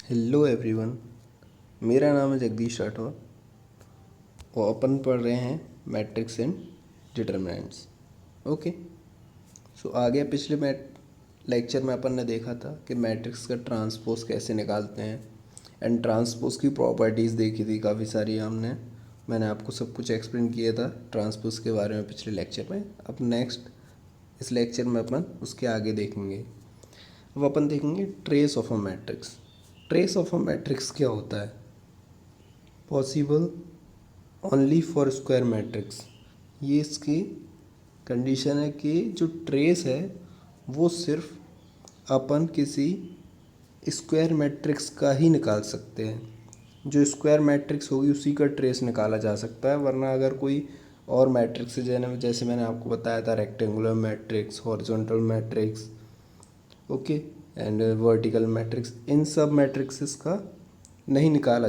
Hello everyone. मेरा नाम है जगदीश राठौर और अपन पढ़ रहे हैं मैट्रिक्स एंड डिटरमिनेंट्स। ओके। सो आगे पिछले लेक्चर में अपन ने देखा था कि मैट्रिक्स का ट्रांसपोज कैसे निकालते हैं एंड ट्रांसपोज की प्रॉपर्टीज़ देखी थी काफ़ी सारी हमने। मैंने आपको सब कुछ एक्सप्लेन किया था ट्रांसपोज के बारे में पिछले लेक्चर में। अब नेक्स्ट इस लेक्चर में अपन उसके आगे देखेंगे। अब अपन देखेंगे trace of a matrix. Trace of a matrix क्या होता है? Possible only for square matrix. ये इसकी कंडीशन है कि जो ट्रेस है वो सिर्फ अपन किसी स्क्वायर मैट्रिक्स का ही निकाल सकते हैं। जो स्क्वायर मैट्रिक्स होगी उसी का ट्रेस निकाला जा सकता है, वरना अगर कोई और मैट्रिक्स है जैसे मैंने आपको बताया था rectangular matrix, horizontal matrix, okay, and vertical matrix, इन सब मैट्रिक्सेस का नहीं निकाला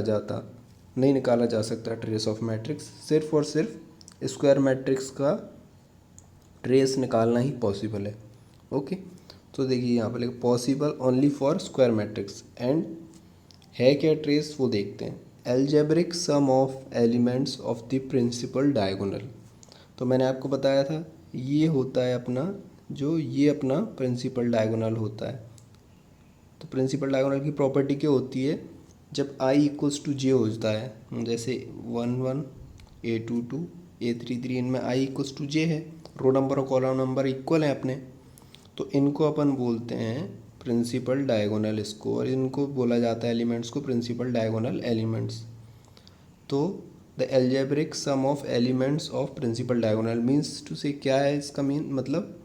जा सकता ट्रेस ऑफ मैट्रिक्स। सिर्फ और सिर्फ स्क्वायर मैट्रिक्स का ट्रेस निकालना ही पॉसिबल है। ओके। तो देखिए यहाँ पर लिखा possible only for square matrix. And है क्या ट्रेस वो देखते हैं। Algebraic sum of elements of the principal diagonal. तो मैंने आपको बताया था ये होता है अपना ये अपना प्रिंसिपल डायगोनल होता है। तो प्रिंसिपल डायगोनल की प्रॉपर्टी क्या होती है? जब i इक्वल्स टू जे होता है, जैसे 1 1 a 2 2 a 3 3, इनमें i इक्वल्स टू जे है, रो नंबर और कॉलम नंबर इक्वल हैं अपने, तो इनको अपन बोलते हैं प्रिंसिपल डायगोनल इसको, और इनको बोला जाता है एलिमेंट्स को प्रिंसिपल डायगोनल एलिमेंट्स। तो the algebraic sum of elements of principal diagonal means to से क्या है इसका मतलब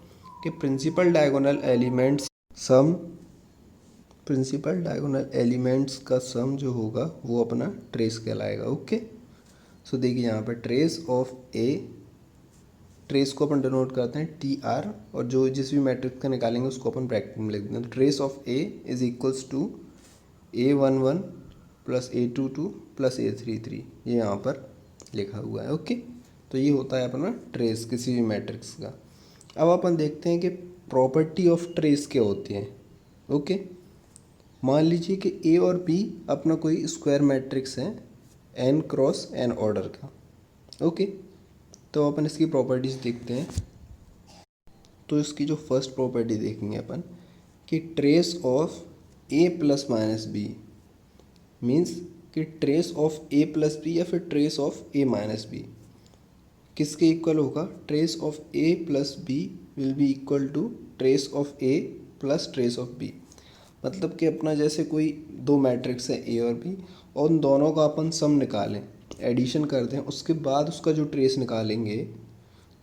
कि principal diagonal elements sum principal diagonal elements का सम जो होगा वो अपना ट्रेस कहलाएगा। ओके। सो देखिए यहाँ पर ट्रेस ऑफ ए, ट्रेस को अपन डिनोट करते हैं टी आर, और जो जिस भी मैट्रिक्स का निकालेंगे उसको अपन ब्रैकेट में लिख देते हैं। Trace of A is equals to a 1 1 plus a 2 2 plus a 3 3, ये यहाँ पर लिखा हुआ है। ओके। तो ये होता है अपना ट्रेस किसी भी मैट्रिक्स का। अब अपन देखते हैं कि प्रॉपर्टी ऑफ ट्रेस क्या होती है। ओके। मान लीजिए कि ए और बी अपना कोई स्क्वायर मैट्रिक्स है एन क्रॉस एन ऑर्डर का। ओके। तो अपन इसकी प्रॉपर्टीज़ देखते हैं। तो इसकी जो फर्स्ट प्रॉपर्टी देखेंगे अपन कि trace of A plus minus B means कि trace of A plus B या फिर trace of A minus B किसके इक्वल होगा? Trace of A plus B will be equal to trace of A plus trace of B. मतलब कि अपना जैसे कोई दो मैट्रिक्स है ए और बी, और उन दोनों का अपन सम निकालें, एडिशन कर दें, उसके बाद उसका जो ट्रेस निकालेंगे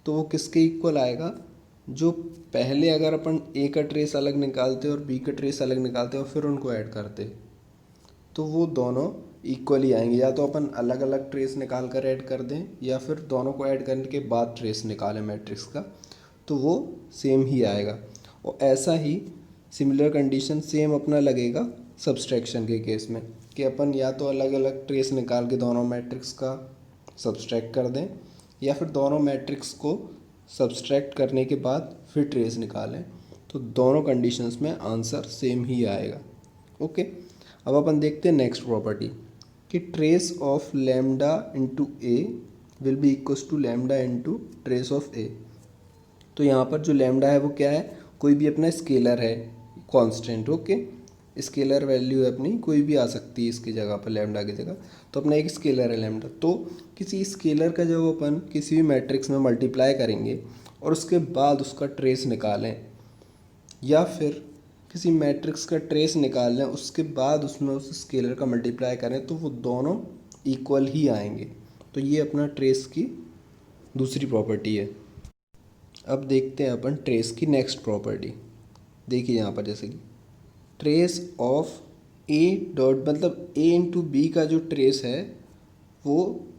तो वो किसके इक्वल आएगा? जो पहले अगर अपन ए का ट्रेस अलग निकालते और बी का ट्रेस अलग निकालते और फिर उनको ऐड करते तो वो दोनों इक्वल ही आएंगे। या तो अपन अलग अलग ट्रेस निकाल कर ऐड कर दें या फिर दोनों को ऐड करने के बाद ट्रेस निकालें मैट्रिक्स का, तो वो सेम ही आएगा। और ऐसा ही सिमिलर कंडीशन सेम अपना लगेगा सब्सट्रैक्शन के केस में कि अपन या तो अलग अलग ट्रेस निकाल के दोनों मैट्रिक्स का सब्सट्रैक्ट कर दें या फिर दोनों मैट्रिक्स को सब्सट्रैक्ट करने के बाद फिर ट्रेस निकालें, तो दोनों कंडीशंस में आंसर सेम ही आएगा। ओके। अब अपन देखते हैं नेक्स्ट प्रॉपर्टी कि trace of lambda into A will be equals to lambda into trace of A. तो यहाँ पर जो लैम्डा है वो क्या है? कोई भी अपना स्केलर है, कांस्टेंट। ओके। स्केलर वैल्यू है अपनी, कोई भी आ सकती है इसकी जगह पर, लैम्डा की जगह। तो अपना एक स्केलर है लैम्डा। तो किसी स्केलर का जब अपन किसी भी मैट्रिक्स में मल्टीप्लाई करेंगे और उसके बाद उसका ट्रेस निकालें, या फिर किसी मैट्रिक्स का ट्रेस निकाल लें उसके बाद उसमें उस स्केलर का मल्टीप्लाई करें, तो वो दोनों इक्वल ही आएंगे। तो ये अपना ट्रेस की दूसरी प्रॉपर्टी है। अब देखते हैं अपन ट्रेस की नेक्स्ट प्रॉपर्टी। देखिए यहाँ पर जैसे कि ट्रेस ऑफ ए डॉट, मतलब ए इंटू बी का जो ट्रेस है वो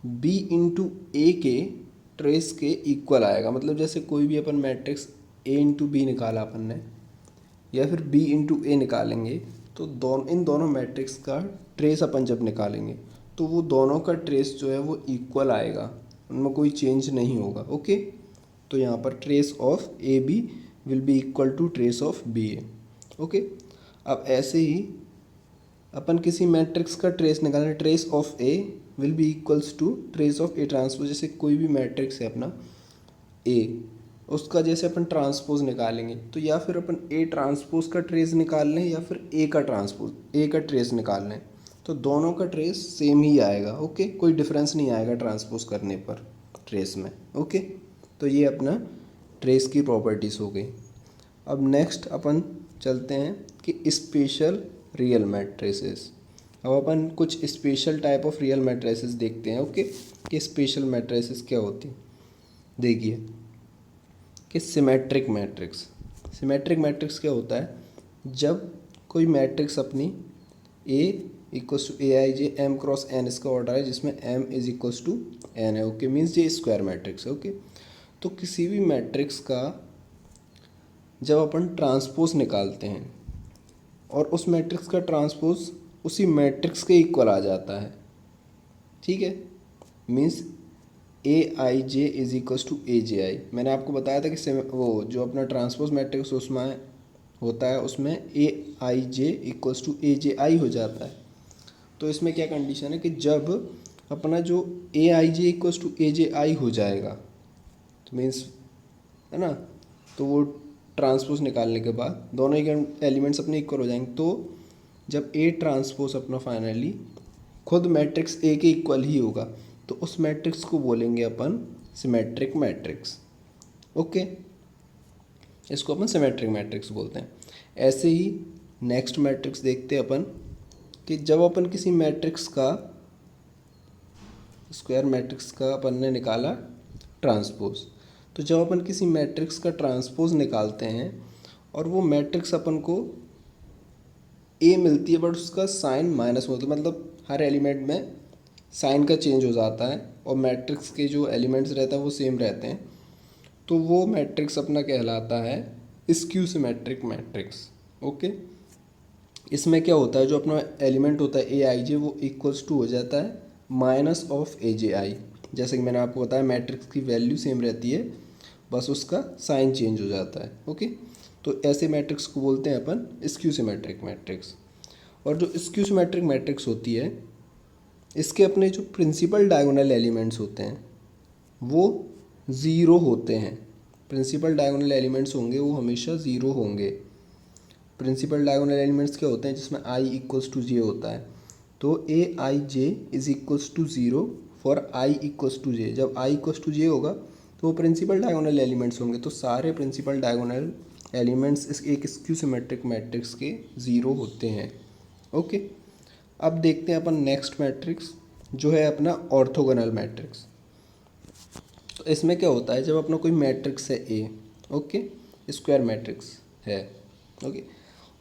बी इंटू ए के ट्रेस के इक्वल आएगा। मतलब जैसे कोई भी अपन मैट्रिक्स ए इंटू बी निकाला अपन ने या फिर बी इंटू ए निकालेंगे, तो इन दोनों मैट्रिक्स का ट्रेस अपन जब निकालेंगे तो वो दोनों का ट्रेस जो है वो इक्वल आएगा, उनमें कोई चेंज नहीं होगा। ओके। तो यहाँ पर trace of A B will be equal to trace of B A. Okay. अब ऐसे ही अपन किसी मैट्रिक्स का ट्रेस निकालना, trace of A will be equals to trace of A transpose. जैसे कोई भी मैट्रिक्स है अपना ए, उसका जैसे अपन ट्रांसपोज निकालेंगे तो या फिर अपन ए ट्रांसपोज का ट्रेस निकाल लें या फिर ए का ट्रांसपोज ए का ट्रेस निकाल लें, तो दोनों का ट्रेस सेम ही आएगा। ओके, कोई डिफरेंस नहीं आएगा ट्रांसपोज करने पर ट्रेस में। ओके, तो ये अपना ट्रेस की प्रॉपर्टीज़ हो गई। अब नेक्स्ट अपन चलते हैं कि स्पेशल रियल मैट्रिसेस। अब अपन कुछ special type of real matrices देखते हैं। ओके, कि स्पेशल मैट्रिसेस क्या होती हैं। देखिए कि सिमेट्रिक मैट्रिक्स। सिमेट्रिक मैट्रिक्स क्या होता है, जब कोई मैट्रिक्स अपनी A equals to A I J M cross N इसका ऑर्डर है, जिसमें M is equals to N है। ओके, मीन्स ये स्क्वायर मैट्रिक्स है। ओके, तो किसी भी मैट्रिक्स का जब अपन ट्रांसपोज निकालते हैं और उस मैट्रिक्स का ट्रांसपोज उसी मैट्रिक्स के इक्वल आ जाता है, ठीक है, means A I J is equals to A J I. मैंने आपको बताया था कि वो जो अपना ट्रांसपोज मैट्रिक्स उसमें होता है उसमें ए I J equals to A J आई हो जाता है। तो इसमें क्या कंडीशन है कि जब अपना जो ए I J equals to A J आई हो जाएगा, तो मीन्स है ना, तो वो ट्रांसपोज निकालने के बाद दोनों ही एलिमेंट्स अपने इक्वल हो जाएंगे। तो जब ए ट्रांसपोज अपना फाइनली खुद मैट्रिक्स ए के इक्वल ही होगा, तो उस मैट्रिक्स को बोलेंगे अपन सिमेट्रिक मैट्रिक्स। ओके, इसको अपन सिमेट्रिक मैट्रिक्स बोलते हैं। ऐसे ही नेक्स्ट मैट्रिक्स देखते हैं अपन कि जब अपन किसी मैट्रिक्स का स्क्वायर मैट्रिक्स का अपन ने निकाला ट्रांसपोज, तो जब अपन किसी मैट्रिक्स का ट्रांसपोज निकालते हैं और वो मैट्रिक्स अपन को ए मिलती है बट उसका साइन माइनस में होता है, मतलब हर एलिमेंट में साइन का चेंज हो जाता है और मैट्रिक्स के जो एलिमेंट्स रहते हैं वो सेम रहते हैं, तो वो मैट्रिक्स अपना कहलाता है स्क्यू सिमेट्रिक मैट्रिक्स। ओके, इसमें क्या होता है, जो अपना एलिमेंट होता है ए आई जे वो इक्वल्स टू हो जाता है माइनस ऑफ ए जे आई। जैसे कि मैंने आपको बताया मैट्रिक्स की वैल्यू सेम रहती है, बस उसका साइन चेंज हो जाता है। ओके, तो ऐसे मैट्रिक्स को बोलते हैं अपन स्क्यू सिमेट्रिक मैट्रिक्स। और जो स्क्यू सिमेट्रिक मैट्रिक्स होती है, इसके अपने जो प्रिंसिपल डायगोनल एलिमेंट्स होते हैं वो ज़ीरो होते हैं। प्रिंसिपल डायगोनल एलिमेंट्स होंगे वो हमेशा ज़ीरो होंगे। प्रिंसिपल डायगोनल एलिमेंट्स क्या होते हैं, जिसमें आई इक्वल्स टू जे होता है, तो A I J is equals to zero for I equals to J. जब आई इक्वल्स टू जे होगा तो वो प्रिंसिपल डायगोनल एलिमेंट्स होंगे, तो सारे प्रिंसिपल डायगोनल एलिमेंट्स इस एक स्क्यू सिमेट्रिक मैट्रिक्स के ज़ीरो होते हैं। ओके, अब देखते हैं अपन नेक्स्ट मैट्रिक्स जो है अपना ऑर्थोगोनल मैट्रिक्स। तो इसमें क्या होता है, जब अपना कोई मैट्रिक्स है ए, ओके, स्क्वायर मैट्रिक्स है, ओके,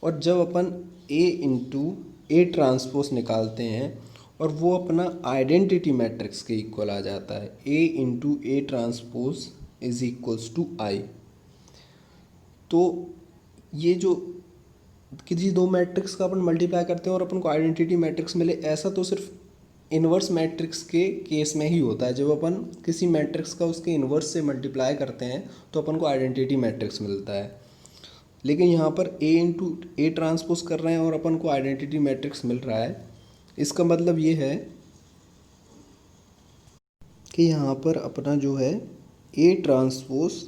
और जब अपन ए इंटू ए ट्रांसपोज निकालते हैं और वो अपना आइडेंटिटी मैट्रिक्स के इक्वल आ जाता है, A into A transpose is equals to I. तो ये जो किसी दो मैट्रिक्स का अपन मल्टीप्लाई करते हैं और अपन को आइडेंटिटी मैट्रिक्स मिले, ऐसा तो सिर्फ इन्वर्स मैट्रिक्स के केस में ही होता है। जब अपन किसी मैट्रिक्स का उसके इन्वर्स से मल्टीप्लाई करते हैं तो अपन को आइडेंटिटी मैट्रिक्स मिलता है, लेकिन यहाँ पर ए इंटू ए ट्रांसपोज कर रहे हैं और अपन को आइडेंटिटी मैट्रिक्स मिल रहा है। इसका मतलब ये है कि यहाँ पर अपना जो है ए ट्रांसपोज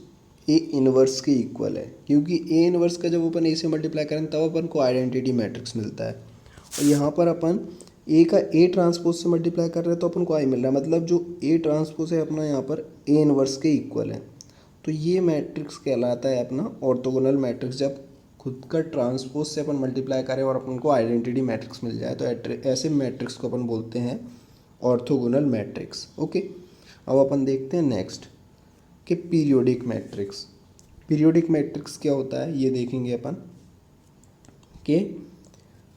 ए इन्वर्स के इक्वल है, क्योंकि ए इन्वर्स का जब अपन ए से मल्टीप्लाई करें तब अपन को आइडेंटिटी मैट्रिक्स मिलता है, और यहाँ पर अपन ए का ए ट्रांसपोज से मल्टीप्लाई कर रहे हैं तो अपन को आई मिल रहा है, मतलब जो ए ट्रांसपोज है अपना यहाँ पर ए इन्वर्स के इक्वल है। तो ये मैट्रिक्स कहलाता है अपना ऑर्थोगोनल मैट्रिक्स, जब खुद का ट्रांसपोज से अपन मल्टीप्लाई करें और अपन को आइडेंटिटी मैट्रिक्स मिल जाए, तो ऐसे मैट्रिक्स को अपन बोलते हैं ऑर्थोगोनल मैट्रिक्स। ओके, अब अपन देखते हैं नेक्स्ट कि पीरियोडिक मैट्रिक्स। पीरियोडिक मैट्रिक्स क्या होता है ये देखेंगे अपन कि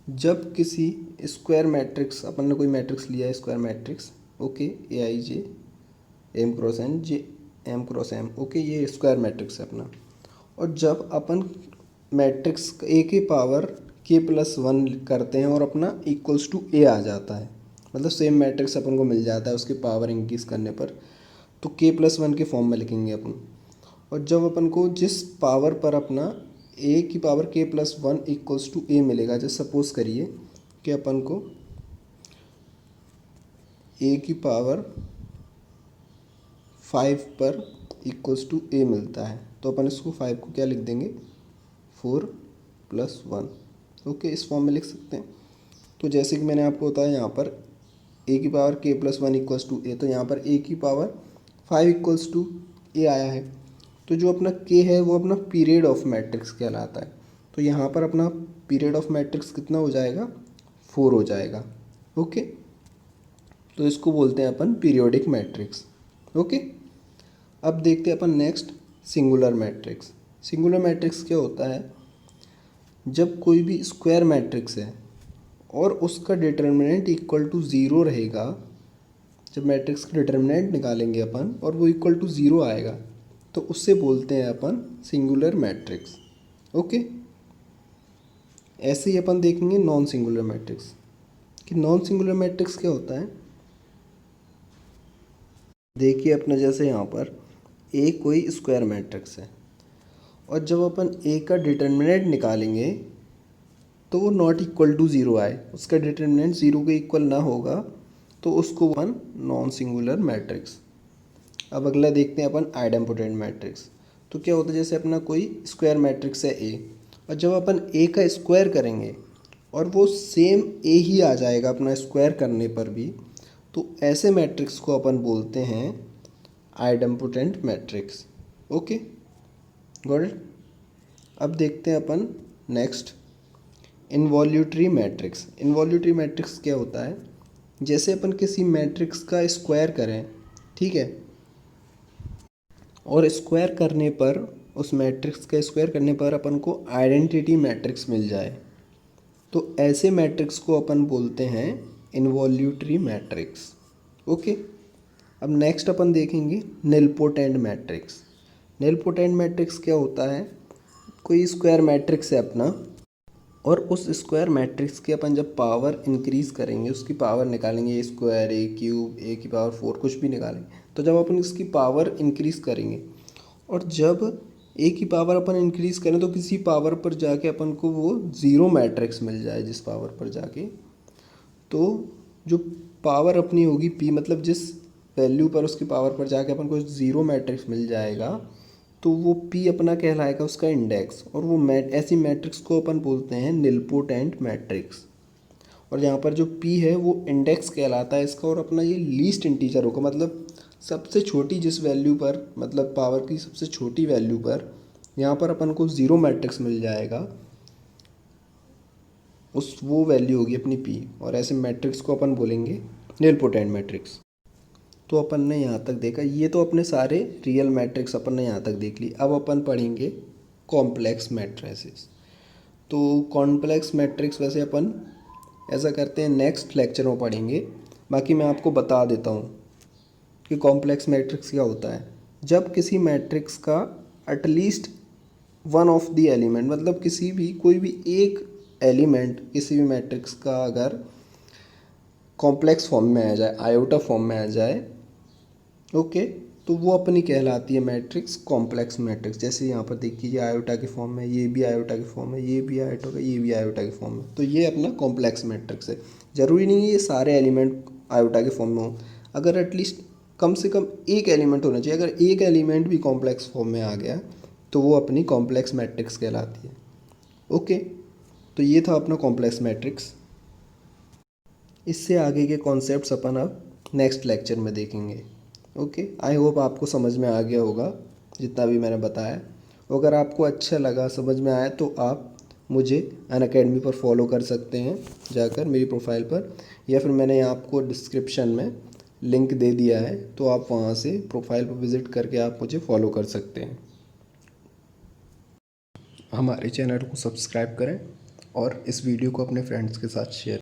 जब किसी स्क्वायर मैट्रिक्स, अपन ने कोई मैट्रिक्स लिया है square matrix, okay, A I J M cross N J M cross M, okay, ये स्क्वायर मैट्रिक्स है अपना, और जब अपन मैट्रिक्स ए की पावर के प्लस वन करते हैं और अपना इक्वल्स टू ए आ जाता है, मतलब सेम मैट्रिक्स अपन को मिल जाता है उसकी पावर इंक्रीज करने पर, तो के प्लस वन के फॉर्म में लिखेंगे अपन। और जब अपन को जिस पावर पर अपना ए की पावर के प्लस वन इक्वल्स टू ए मिलेगा, जैसे सपोज करिए कि अपन को a की पावर 5 पर इक्वल्स टू a मिलता है, तो अपन इसको 5 को क्या लिख देंगे 4 + 1। ओके, इस फॉर्म में लिख सकते हैं। तो जैसे कि मैंने आपको बताया यहाँ पर a की power k + 1 equals to a, तो यहाँ पर a की पावर 5 इक्वल्स टू a आया है। तो जो अपना k है वो अपना पीरियड ऑफ मैट्रिक्स कहलाता है। तो यहाँ पर अपना पीरियड ऑफ मैट्रिक्स कितना हो जाएगा 4 हो जाएगा। ओके, तो इसको बोलते हैं अपन पीरियोडिक मैट्रिक्स। ओके, अब देखते हैं अपन next singular matrix. Singular matrix क्या होता है, जब कोई भी स्क्वायर मैट्रिक्स है और उसका डिटर्मिनेंट इक्वल टू 0 रहेगा, जब मैट्रिक्स का डिटर्मिनेंट निकालेंगे अपन और वो इक्वल टू 0 आएगा, तो उससे बोलते हैं अपन सिंगुलर मैट्रिक्स। ओके, ऐसे ही अपन देखेंगे नॉन सिंगुलर मैट्रिक्स कि नॉन सिंगुलर मैट्रिक्स क्या होता है। देखिए अपना जैसे यहाँ पर ए कोई स्क्वायर मैट्रिक्स है और जब अपन ए का डिटर्मिनेंट निकालेंगे तो वो नॉट इक्वल टू 0 आए, उसका डिटर्मिनेंट 0 के इक्वल ना होगा, तो उसको अपन नॉन सिंगुलर मैट्रिक्स। अब अगला देखते हैं अपन आइडेम्पोटेंट मैट्रिक्स। तो क्या होता है, जैसे अपना कोई स्क्वायर मैट्रिक्स है ए, और जब अपन ए का स्क्वायर करेंगे और वो सेम ए ही आ जाएगा अपना स्क्वायर करने पर भी, तो ऐसे मैट्रिक्स को अपन बोलते हैं idempotent matrix. Okay, got it. अब देखते हैं अपन next involutory matrix. Involutory matrix क्या होता है, जैसे अपन किसी मैट्रिक्स का स्क्वायर करें, ठीक है, और स्क्वायर करने पर उस मैट्रिक्स का स्क्वायर करने पर अपन को आइडेंटिटी मैट्रिक्स मिल जाए, तो ऐसे मैट्रिक्स को अपन बोलते हैं इनवॉल्यूटरी मैट्रिक्स। ओके, अब नेक्स्ट अपन देखेंगे निलपोटेंट मैट्रिक्स। निलपोटेंट मैट्रिक्स क्या होता है, कोई स्क्वायर मैट्रिक्स है अपना और उस स्क्वायर मैट्रिक्स की अपन जब पावर इंक्रीज़ करेंगे, उसकी पावर निकालेंगे, ए स्क्वायर, ए क्यूब, ए की पावर 4, कुछ भी निकालेंगे, तो जब अपन इसकी पावर इंक्रीज़ करेंगे और जब ए की पावर अपन इंक्रीज़ करें तो किसी पावर पर जाके अपन को वो ज़ीरो मैट्रिक्स मिल जाए, जिस पावर पर जाके, तो जो पावर अपनी होगी पी, मतलब जिस वैल्यू पर उसकी पावर पर जाके अपन को ज़ीरो मैट्रिक्स मिल जाएगा, तो वो पी अपना कहलाएगा उसका इंडेक्स, और वो ऐसी मैट्रिक्स को अपन बोलते हैं निलपोटेंट मैट्रिक्स। और यहाँ पर जो पी है वो इंडेक्स कहलाता है इसका, और अपना ये लीस्ट इंटीजर होगा, मतलब सबसे छोटी जिस वैल्यू पर, मतलब पावर की सबसे छोटी वैल्यू पर यहाँ पर अपन को ज़ीरो मैट्रिक्स मिल जाएगा, उस वो वैल्यू होगी अपनी पी, और ऐसे मैट्रिक्स को अपन बोलेंगे निलपोटेंट मैट्रिक्स। तो अपन ने यहाँ तक देखा, ये तो अपने सारे रियल मैट्रिक्स अपन ने यहाँ तक देख ली। अब अपन पढ़ेंगे कॉम्प्लेक्स मैट्रिसेस। तो कॉम्प्लेक्स मैट्रिक्स वैसे अपन ऐसा करते हैं नेक्स्ट लेक्चर में पढ़ेंगे, बाकी मैं आपको बता देता हूँ कि कॉम्प्लेक्स मैट्रिक्स क्या होता है। जब किसी मैट्रिक्स का at least one of the element, मतलब किसी भी कोई भी एक एलिमेंट किसी भी मैट्रिक्स का अगर कॉम्प्लेक्स फॉर्म में आ जाए, आयोटा फॉर्म में आ जाए, ओके, तो वो अपनी कहलाती है मैट्रिक्स कॉम्प्लेक्स मैट्रिक्स। जैसे यहाँ पर देखिए, ये आयोटा की फॉर्म है, ये भी आयोटा की फॉर्म है, ये भी आयोटा का, ये भी आयोटा की फॉर्म है, तो ये अपना कॉम्प्लेक्स मैट्रिक्स है। ज़रूरी नहीं है ये सारे एलिमेंट आयोटा के फॉर्म में हो, अगर एटलीस्ट कम से कम एक एलिमेंट होना चाहिए, अगर एक एलिमेंट भी कॉम्प्लेक्स फॉर्म में आ गया तो वो अपनी कॉम्प्लेक्स मैट्रिक्स कहलाती है। ओके, तो ये था अपना कॉम्प्लेक्स मैट्रिक्स। इससे आगे के कॉन्सेप्ट्स अपन अब नेक्स्ट लेक्चर में देखेंगे। ओके, आई होप आपको समझ में आ गया होगा जितना भी मैंने बताया। अगर आपको अच्छा लगा, समझ में आया, तो आप मुझे अनअकैडमी पर फॉलो कर सकते हैं जाकर मेरी प्रोफाइल पर, या फिर मैंने आपको डिस्क्रिप्शन में लिंक दे दिया है, तो आप वहाँ से प्रोफाइल पर विज़िट करके आप मुझे फॉलो कर सकते हैं। हमारे चैनल को सब्सक्राइब करें और इस वीडियो को अपने फ्रेंड्स के साथ शेयर